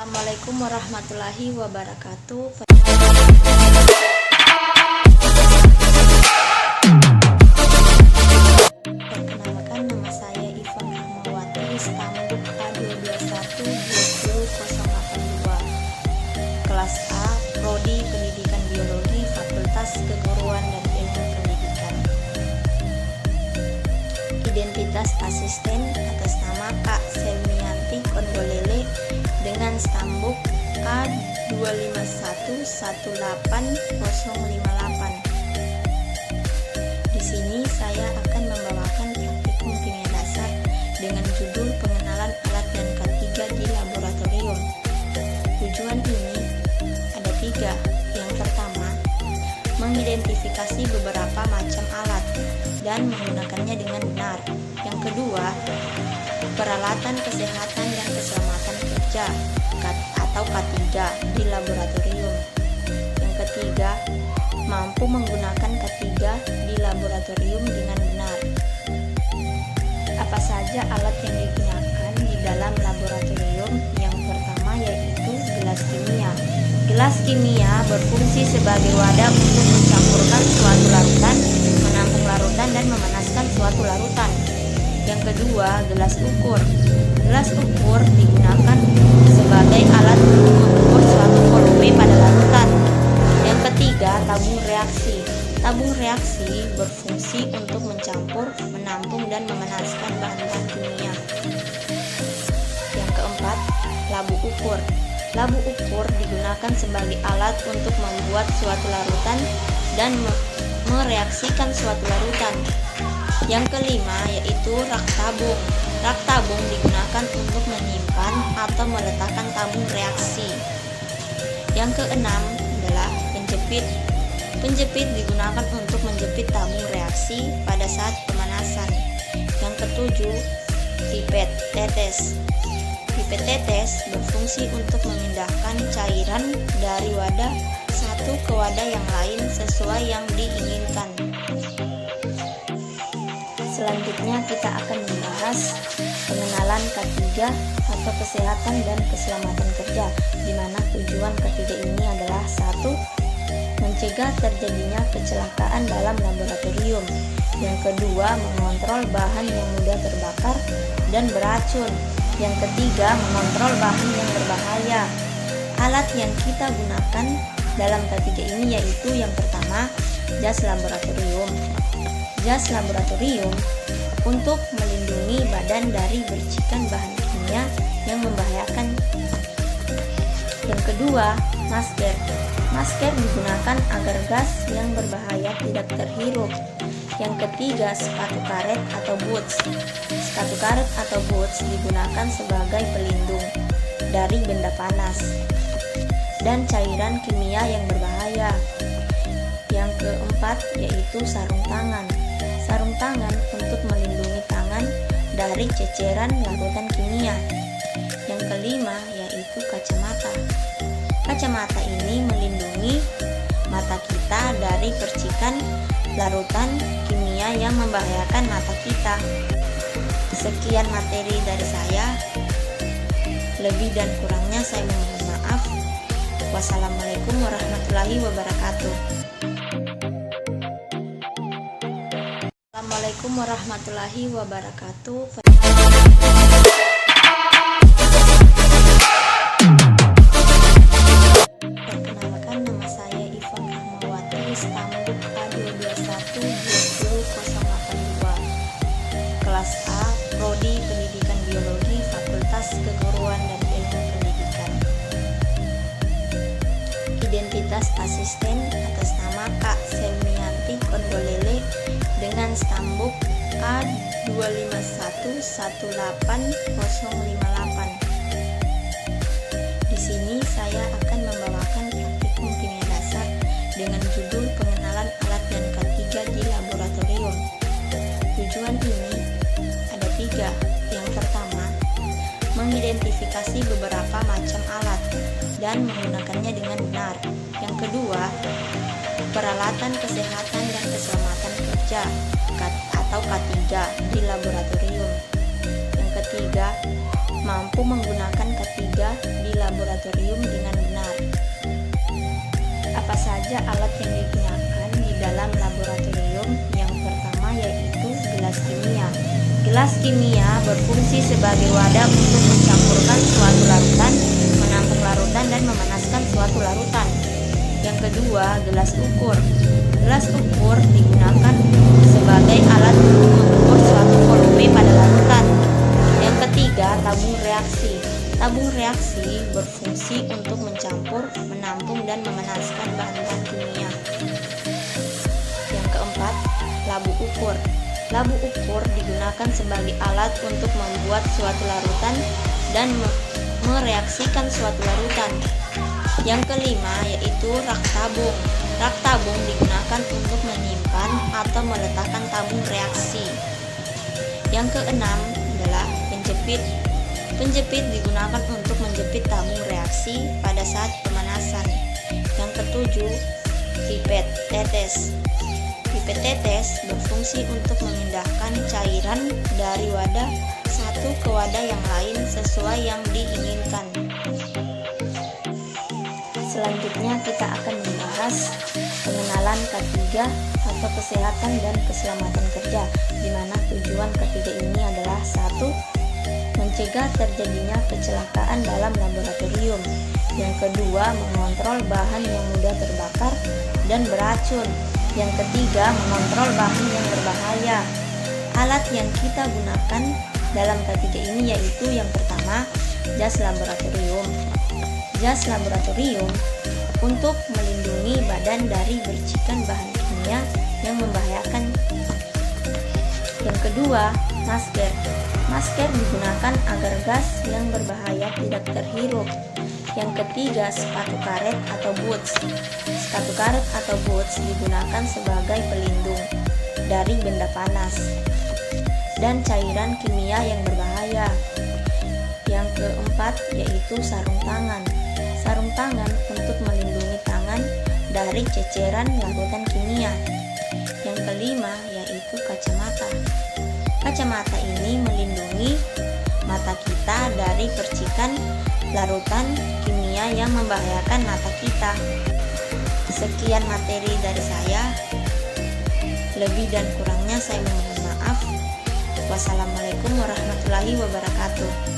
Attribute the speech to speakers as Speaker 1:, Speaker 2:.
Speaker 1: Assalamualaikum warahmatullahi wabarakatuh. Perkenalkan, nama saya Ivan Rahmawati, stambuk A2212082, kelas A, Prodi Pendidikan Biologi, Fakultas Keguruan dan Ilmu Pendidikan. Identitas asisten atas nama Kak Selmianti Kondolele dengan stambuk A251180058. Di sini saya akan membawakan praktikum kimia dasar dengan judul pengenalan alat dan K3 di laboratorium. Tujuan ini ada 3. Yang pertama, mengidentifikasi beberapa macam alat dan menggunakannya dengan benar. Yang kedua, peralatan kesehatan dan keselamatan kerja atau K3 di laboratorium. Yang ketiga, mampu menggunakan K3 di laboratorium dengan benar. Apa saja alat yang digunakan di dalam laboratorium? Yang pertama yaitu gelas kimia. Gelas kimia berfungsi sebagai wadah untuk mencampurkan suatu larutan, menampung larutan dan memanaskan suatu larutan. Yang kedua, gelas ukur. Gelas ukur digunakan sebagai alat untuk mengukur suatu volume pada larutan. Yang ketiga, tabung reaksi. Tabung reaksi berfungsi untuk mencampur, menampung dan memanaskan bahan-bahan kimia. Yang keempat, labu ukur. Labu ukur digunakan sebagai alat untuk membuat suatu larutan dan mereaksikan suatu larutan. Yang kelima yaitu rak tabung. Rak tabung digunakan untuk menyimpan atau meletakkan tabung reaksi. Yang keenam adalah penjepit. Penjepit digunakan untuk menjepit tabung reaksi pada saat pemanasan. Yang ketujuh, pipet tetes. Pipet tetes berfungsi untuk memindahkan cairan dari wadah satu ke wadah yang lain sesuai yang diinginkan. Selanjutnya kita akan membahas pengenalan K3 atau kesehatan dan keselamatan kerja, di mana tujuan K3 ini adalah 1. Mencegah terjadinya kecelakaan dalam laboratorium. Yang kedua, mengontrol bahan yang mudah terbakar dan beracun. Yang ketiga, mengontrol bahan yang berbahaya. Alat yang kita gunakan dalam K3 ini yaitu yang pertama, jas laboratorium. Jas laboratorium untuk melindungi badan dari percikan bahan kimia yang membahayakan. Yang kedua, masker. Masker digunakan agar gas yang berbahaya tidak terhirup. Yang ketiga, sepatu karet atau boots. Sepatu karet atau boots digunakan sebagai pelindung dari benda panas dan cairan kimia yang berbahaya. Yang keempat yaitu sarung tangan. Sarung tangan untuk melindungi tangan dari ceceran larutan kimia. Yang kelima yaitu kacamata. Kacamata ini melindungi mata kita dari percikan larutan kimia yang membahayakan mata kita. Sekian materi dari saya. Lebih dan kurangnya saya mohon maaf. Wassalamualaikum warahmatullahi wabarakatuh. Assalamualaikum warahmatullahi wabarakatuh. Perkenalkan, nama saya Ivan Rahmawati, stambuk A2212082, kelas A, Prodi Pendidikan Biologi, Fakultas Keguruan dan Ilmu Pendidikan. Identitas asisten atas nama Kak Selmianti Kondolele dengan stambuk A251180058. Di sini saya akan membawakan praktikum kimia dasar dengan judul pengenalan alat dan K3 di laboratorium. Tujuan ini ada 3. Yang pertama, mengidentifikasi beberapa macam alat dan menggunakannya dengan benar. Yang kedua, peralatan kesehatan dan keselamatan kerja atau K3 di laboratorium. Yang ketiga, mampu menggunakan ketiga di laboratorium dengan benar. Apa saja alat yang digunakan di dalam laboratorium? Yang pertama yaitu gelas kimia. Gelas kimia berfungsi sebagai wadah untuk mencampurkan suatu larutan, menampung larutan, dan memanaskan suatu larutan. Yang kedua, gelas ukur. Gelas ukur digunakan sebagai alat untuk mengukur suatu volume pada larutan. Yang ketiga, tabung reaksi. Tabung reaksi berfungsi untuk mencampur, menampung, dan memanaskan bahan-bahan kimia. Yang keempat, labu ukur. Labu ukur digunakan sebagai alat untuk membuat suatu larutan dan mereaksikan suatu larutan. Yang kelima yaitu rak tabung. Rak tabung digunakan untuk menyimpan atau meletakkan tabung reaksi. Yang keenam adalah penjepit. Penjepit digunakan untuk menjepit tabung reaksi pada saat pemanasan. Yang ketujuh, pipet tetes. Pipet tetes berfungsi untuk memindahkan cairan dari wadah satu ke wadah yang lain sesuai yang diinginkan. Selanjutnya kita akan membahas pengenalan K3 atau kesehatan dan keselamatan kerja, di mana tujuan ketiga ini adalah 1. Mencegah terjadinya kecelakaan dalam laboratorium. Yang kedua, mengontrol bahan yang mudah terbakar dan beracun. Yang ketiga, mengontrol bahan yang berbahaya. Alat yang kita gunakan dalam K3 ini yaitu yang pertama, jas laboratorium. Jas laboratorium untuk melindungi badan dari percikan bahan kimia yang membahayakan. Yang kedua, masker. Masker digunakan agar gas yang berbahaya tidak terhirup. Yang ketiga, sepatu karet atau boots. Sepatu karet atau boots digunakan sebagai pelindung dari benda panas dan cairan kimia yang berbahaya. Yang keempat yaitu sarung tangan. Sarung tangan untuk melindungi tangan dari ceceran larutan kimia. Yang kelima yaitu kacamata. Kacamata ini melindungi mata kita dari percikan larutan kimia yang membahayakan mata kita. Sekian materi dari saya. Lebih dan kurangnya saya mohon maaf. Wassalamualaikum warahmatullahi wabarakatuh.